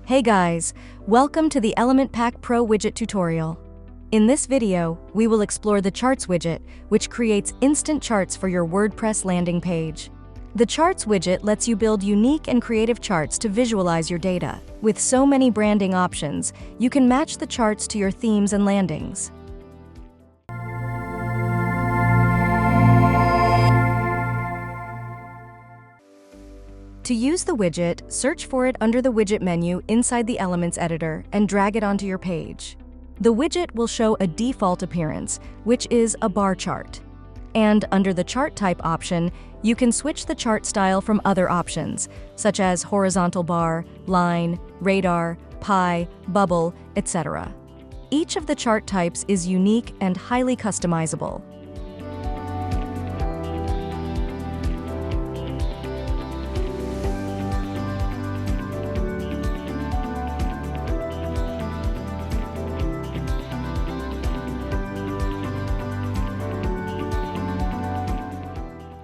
Hey guys, welcome to the Element Pack Pro widget tutorial. In this video, we will explore the Charts widget, which creates instant charts for your WordPress landing page. The Charts widget lets you build unique and creative charts to visualize your data. With so many branding options, you can match the charts to your themes and landings. To use the widget, search for it under the widget menu inside the Elements editor and drag it onto your page. The widget will show a default appearance, which is a bar chart. And under the chart type option, you can switch the chart style from other options, such as horizontal bar, line, radar, pie, bubble, etc. Each of the chart types is unique and highly customizable.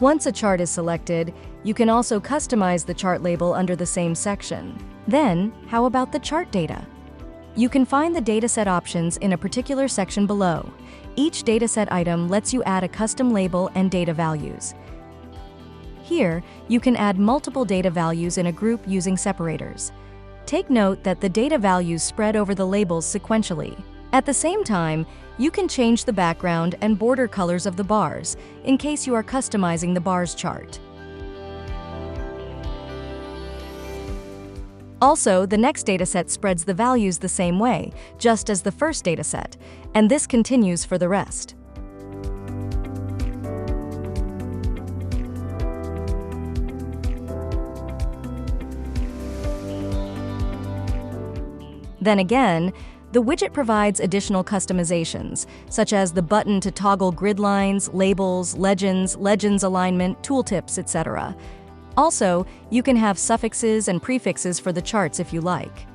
Once a chart is selected, you can also customize the chart label under the same section. Then, how about the chart data? You can find the dataset options in a particular section below. Each dataset item lets you add a custom label and data values. Here, you can add multiple data values in a group using separators. Take note that the data values spread over the labels sequentially. At the same time, you can change the background and border colors of the bars in case you are customizing the bars chart. Also, the next dataset spreads the values the same way, just as the first dataset, and this continues for the rest. Then again, the widget provides additional customizations, such as the button to toggle grid lines, labels, legends alignment, tooltips, etc. Also, you can have suffixes and prefixes for the charts if you like.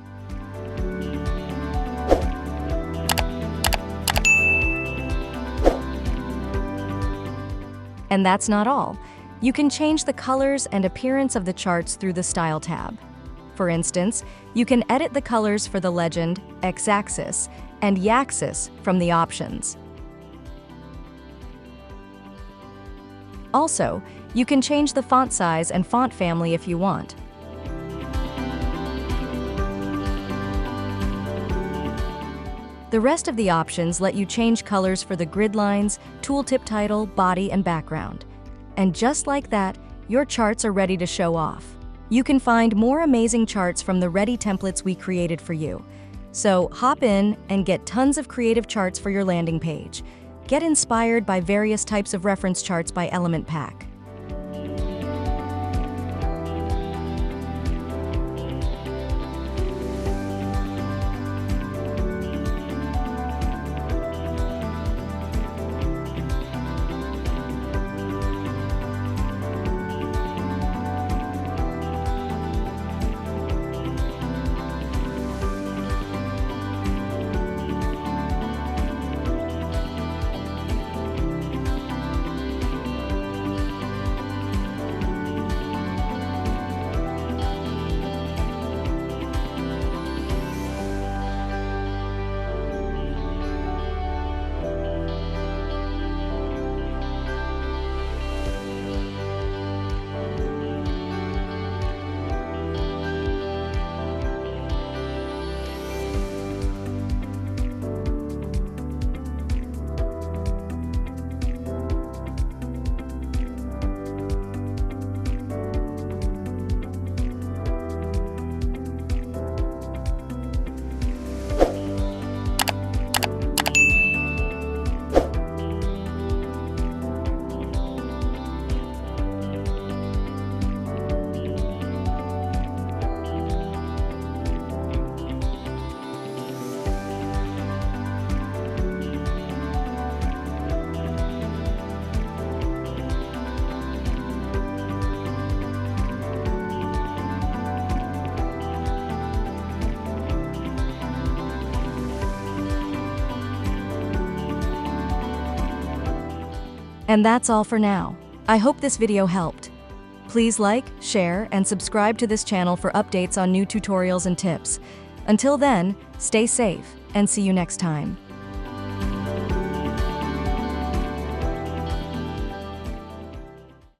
And that's not all. You can change the colors and appearance of the charts through the Style tab. For instance, you can edit the colors for the legend, x-axis, and y-axis from the options. Also, you can change the font size and font family if you want. The rest of the options let you change colors for the grid lines, tooltip title, body, and background. And just like that, your charts are ready to show off. You can find more amazing charts from the ready templates we created for you. So hop in and get tons of creative charts for your landing page. Get inspired by various types of reference charts by Element Pack. And that's all for now. I hope this video helped. Please like, share, and subscribe to this channel for updates on new tutorials and tips. Until then, stay safe, and see you next time.